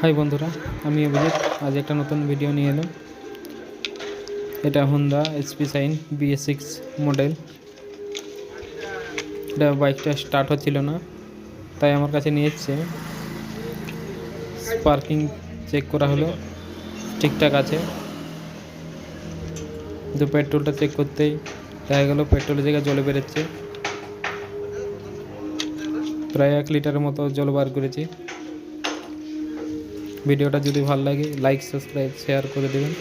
High বন্ধুরা, আমি অভিজিৎ। আজ একটা নতুন ভিডিও নিয়ে এলাম। এটা Honda SP sign ba6 model. এটা বাইকটা স্টার্ট হচ্ছিল না, তাই আমার কাছে নিয়ে এসছে। স্পার্কিং চেক করা হলো, ঠিকঠাক আছে। কিন্তু পেট্রোলটা চেক করতেই দেখা গেল পেট্রোলের জায়গায় জল বেরোচ্ছে। প্রায় 1 লিটারের মতো জল বার করেছি। ভিডিওটা যদি ভালো লাগে লাইক, সাবস্ক্রাইব, শেয়ার করে দেবেন।